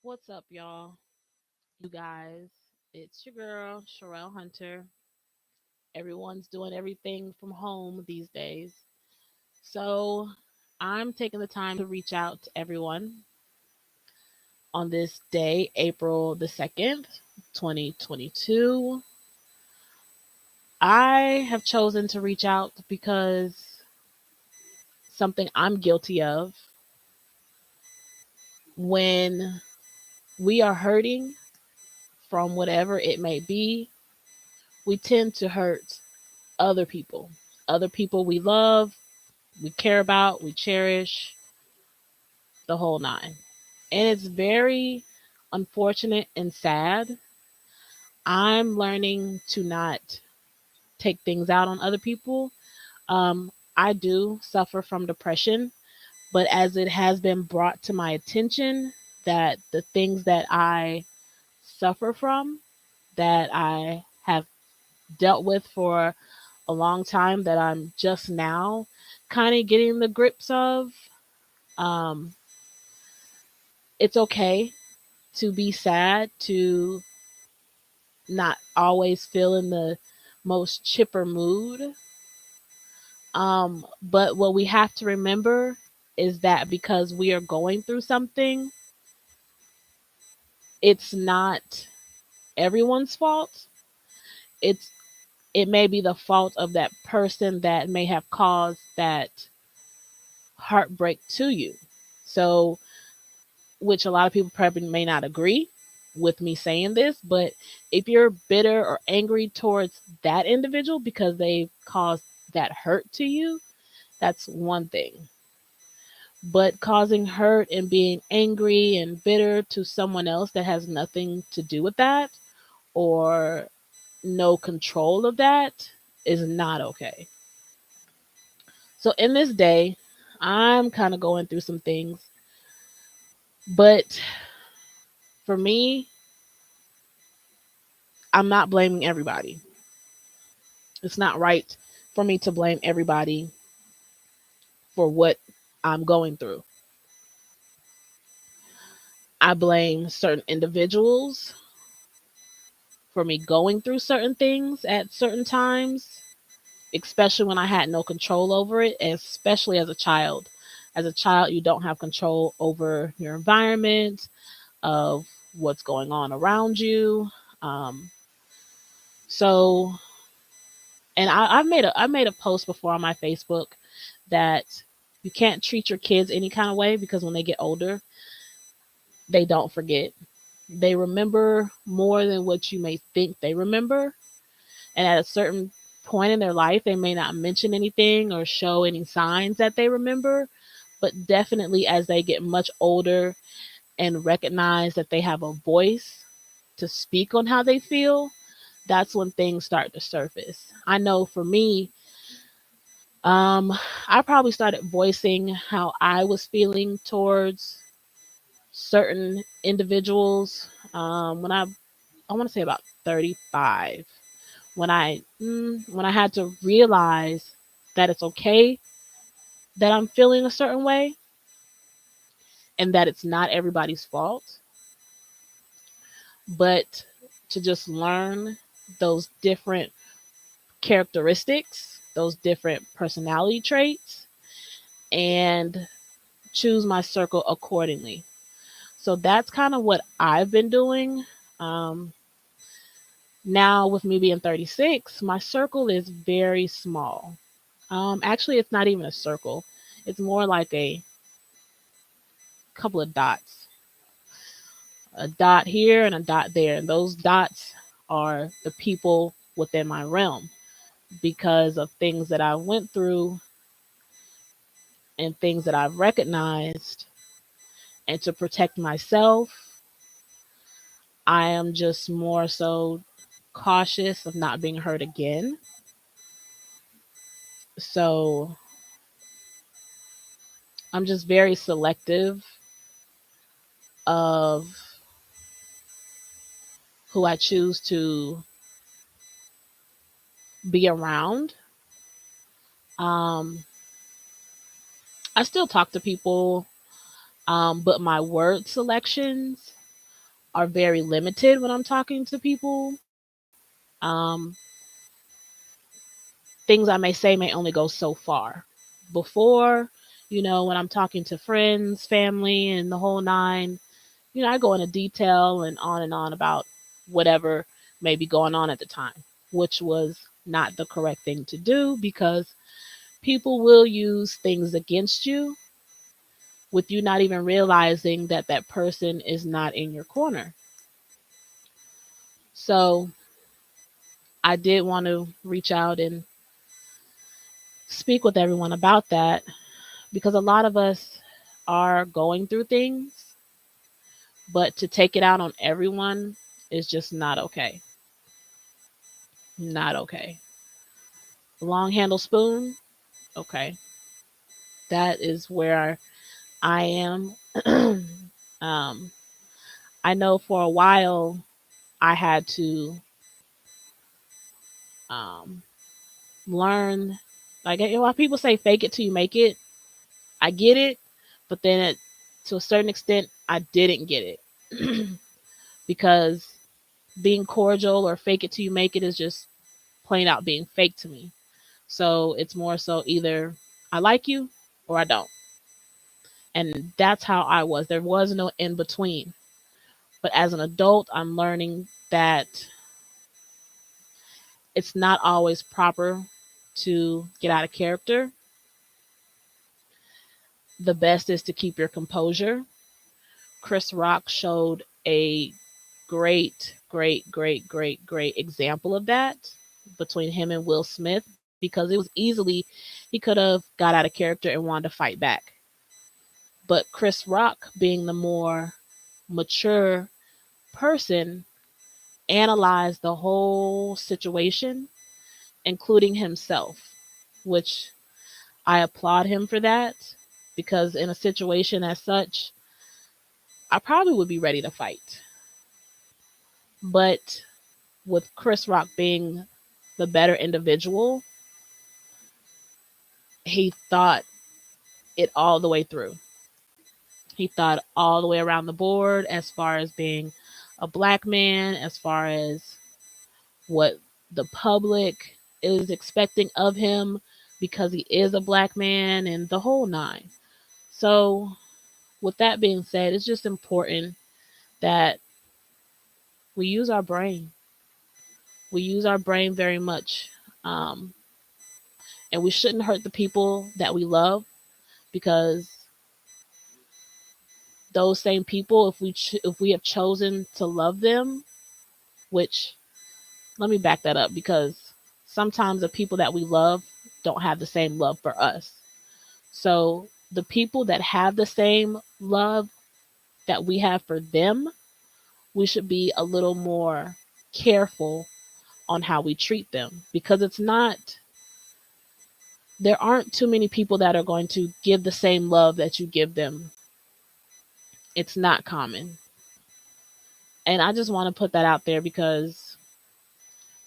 What's up, y'all? You guys, it's your girl, Sherelle Hunter. Everyone's doing everything from home these days. So I'm taking the time to reach out to everyone on this day, April the 2nd, 2022. I have chosen to reach out because something I'm guilty of when we are hurting from whatever it may be, we tend to hurt other people we love, we care about, we cherish, the whole nine. And it's very unfortunate and sad. I'm learning to not take things out on other people. I do suffer from depression, but as it has been brought to my attention that the things that I suffer from, that I have dealt with for a long time, that I'm just now kind of getting the grips of, um, it's okay to be sad, to not always feel in the most chipper mood. But what we have to remember is that because we are going through something, it's not everyone's fault. It's it may be the fault of that person that may have caused that heartbreak to you. So, which a lot of people probably may not agree with me saying this, but if you're bitter or angry towards that individual because they caused that hurt to you, that's one thing. But causing hurt and being angry and bitter to someone else that has nothing to do with that or no control of that is not okay. So in this day, I'm kind of going through some things, but for me, I'm not blaming everybody. It's not right for me to blame everybody for what I'm going through. I blame certain individuals for me going through certain things at certain times, especially when I had no control over it, especially as a child. As a child, you don't have control over your environment, of what's going on around you. Um, so, and I've made a post before on my Facebook that you can't treat your kids any kind of way because when they get older, they don't forget. They remember more than what you may think they remember. And at a certain point in their life, they may not mention anything or show any signs that they remember. But definitely as they get much older and recognize that they have a voice to speak on how they feel, that's when things start to surface. I know for me, um, I probably started voicing how I was feeling towards certain individuals when I want to say about 35, when I had to realize that it's okay that I'm feeling a certain way and that it's not everybody's fault, but to just learn those different characteristics, those different personality traits, and choose my circle accordingly. So that's kind of what I've been doing. Um, Now, with me being 36, my circle is very small. Actually, it's not even a circle, it's more like a couple of dots, a dot here and a dot there. And those dots are the people within my realm because of things that I went through and things that I've recognized. And to protect myself, I am just more so cautious of not being hurt again. So I'm just very selective of who I choose to be around. Um, I still talk to people, but my word selections. are very limited when I'm talking to people. Um, Things I may say may only go so far. Before, when I'm talking to friends, family, and the whole nine, I go into detail and on about whatever may be going on at the time, which was not the correct thing to do because people will use things against you with you not even realizing that that person is not in your corner. So I did want to reach out and speak with everyone about that because a lot of us are going through things, but to take it out on everyone is just not okay. Not okay. Long handle spoon, okay. That is where I am. um, I know for a while I had to um, learn. Like, a lot of people say, fake it till you make it. I get it, but then to a certain extent, I didn't get it because being cordial or fake it till you make it is just plain out being fake to me. So it's more so either I like you or I don't. And that's how I was. There was no in between. But as an adult, I'm learning that it's not always proper to get out of character. The best is to keep your composure. Chris Rock showed a great, great, great, great, great example of that between him and Will Smith because it was easily he could have got out of character and wanted to fight back. But Chris Rock, being the more mature person, analyzed the whole situation, including himself, which I applaud him for that because in a situation as such, I probably would be ready to fight. But with Chris Rock being the better individual, he thought it all the way through. He thought all the way around the board as far as being a black man, as far as what the public is expecting of him because he is a black man and the whole nine. So, with that being said, it's just important that we use our brain. We use our brain very much. Um, and we shouldn't hurt the people that we love because those same people, if we have chosen to love them, which let me back that up because sometimes the people that we love don't have the same love for us. So the people that have the same love that we have for them, we should be a little more careful on how we treat them because there aren't too many people that are going to give the same love that you give them. It's not common. And I just want to put that out there because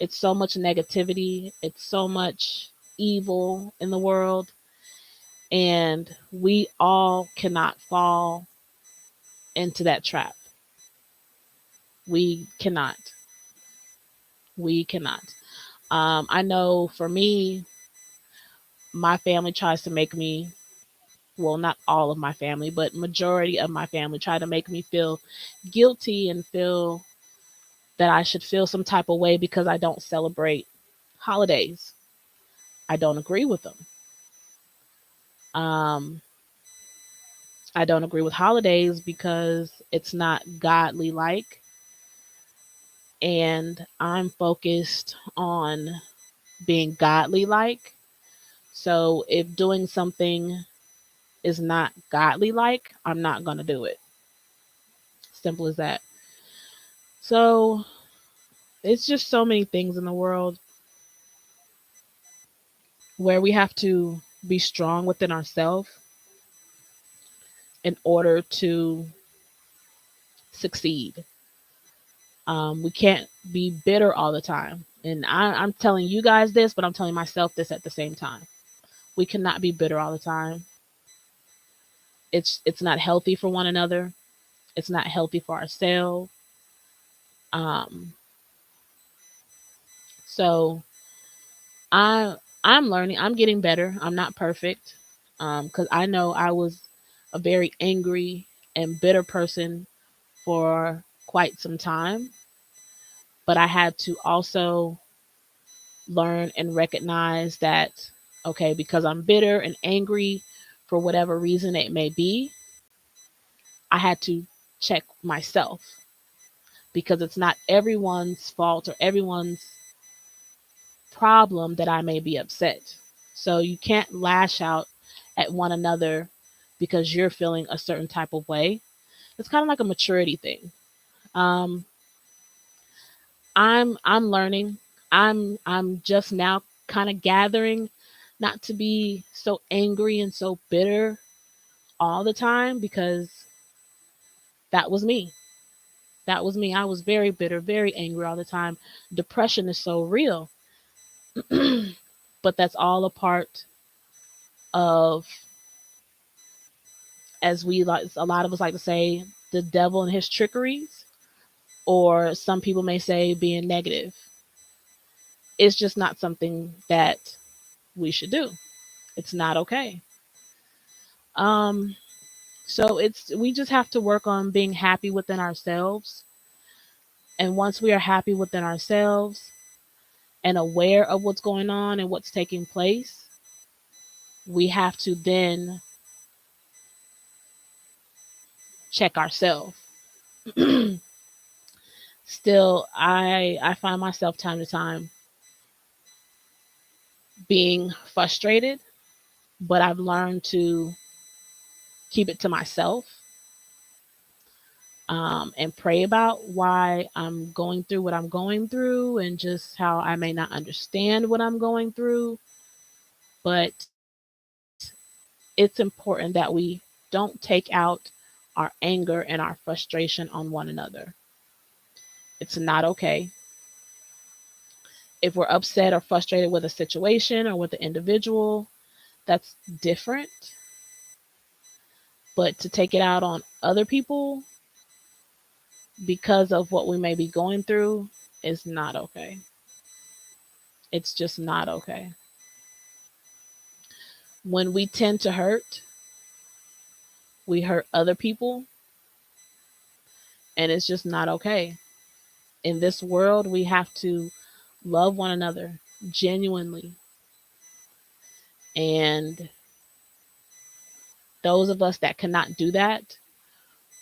it's so much negativity, it's so much evil in the world, and we all cannot fall into that trap. We cannot. We cannot. I know for me, my family tries to make me, well, not all of my family, but majority of my family try to make me feel guilty and feel that I should feel some type of way because I don't celebrate holidays. I don't agree with them. Um, I don't agree with holidays because it's not godly like, and I'm focused on being godly like. So if doing something is not godly like, I'm not going to do it. Simple as that. So it's just so many things in the world where we have to be strong within ourselves in order to succeed. We can't be bitter all the time. And I'm telling you guys this, but I'm telling myself this at the same time. We cannot be bitter all the time. It's not healthy for one another. It's not healthy for ourselves. Um, so I'm learning. I'm getting better. I'm not perfect. Because I know I was a very angry and bitter person for quite some time, but I had to also learn and recognize that, okay, because I'm bitter and angry for whatever reason it may be, I had to check myself because it's not everyone's fault or everyone's problem that I may be upset. So you can't lash out at one another because you're feeling a certain type of way. It's kind of like a maturity thing. Um, I'm learning. I'm just now kind of gathering not to be so angry and so bitter all the time because that was me. That was me. I was very bitter, very angry all the time. Depression is so real. But that's all a part of, as we like, a lot of us like to say, the devil and his trickeries, or some people may say being negative. It's just not something that we should do. It's not okay. Um, so we just have to work on being happy within ourselves. And once we are happy within ourselves and aware of what's going on and what's taking place, we have to then check ourselves. Still, I find myself time to time being frustrated, but I've learned to keep it to myself, and pray about why I'm going through what I'm going through and just how I may not understand what I'm going through. But it's important that we don't take out our anger and our frustration on one another. It's not okay. If we're upset or frustrated with a situation or with an individual, that's different. But to take it out on other people because of what we may be going through is not okay. It's just not okay. When we tend to hurt, we hurt other people, and it's just not okay. In this world, we have to love one another genuinely. And those of us that cannot do that,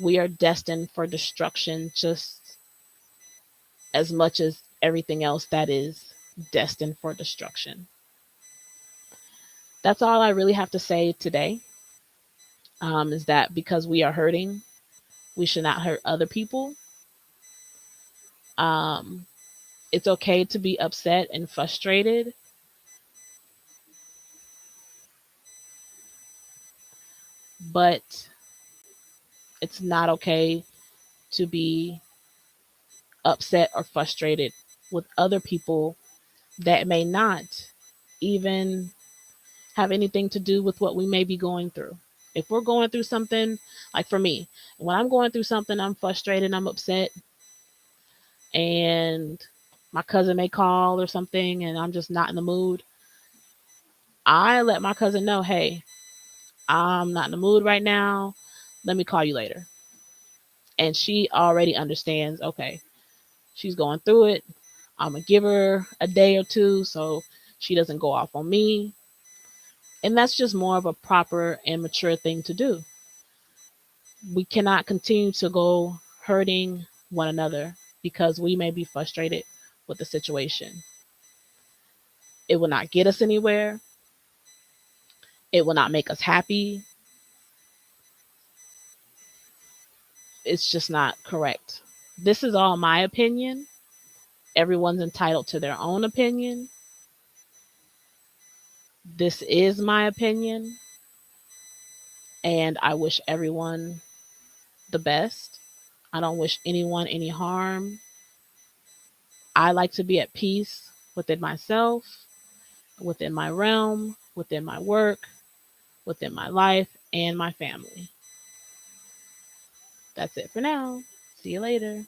we are destined for destruction just as much as everything else that is destined for destruction. That's all I really have to say today, is that because we are hurting, we should not hurt other people. Um, it's okay to be upset and frustrated, but it's not okay to be upset or frustrated with other people that may not even have anything to do with what we may be going through. If we're going through something, like for me, when I'm going through something, I'm frustrated, I'm upset, and my cousin may call or something, and I'm just not in the mood, I let my cousin know, hey, I'm not in the mood right now. Let me call you later. And she already understands, okay, she's going through it. I'm going to give her a day or two so she doesn't go off on me. And that's just more of a proper and mature thing to do. We cannot continue to go hurting one another because we may be frustrated with the situation. It will not get us anywhere. It will not make us happy. It's just not correct. This is all my opinion. Everyone's entitled to their own opinion. This is my opinion, and I wish everyone the best. I don't wish anyone any harm. I like to be at peace within myself, within my realm, within my work, within my life, and my family. That's it for now. See you later.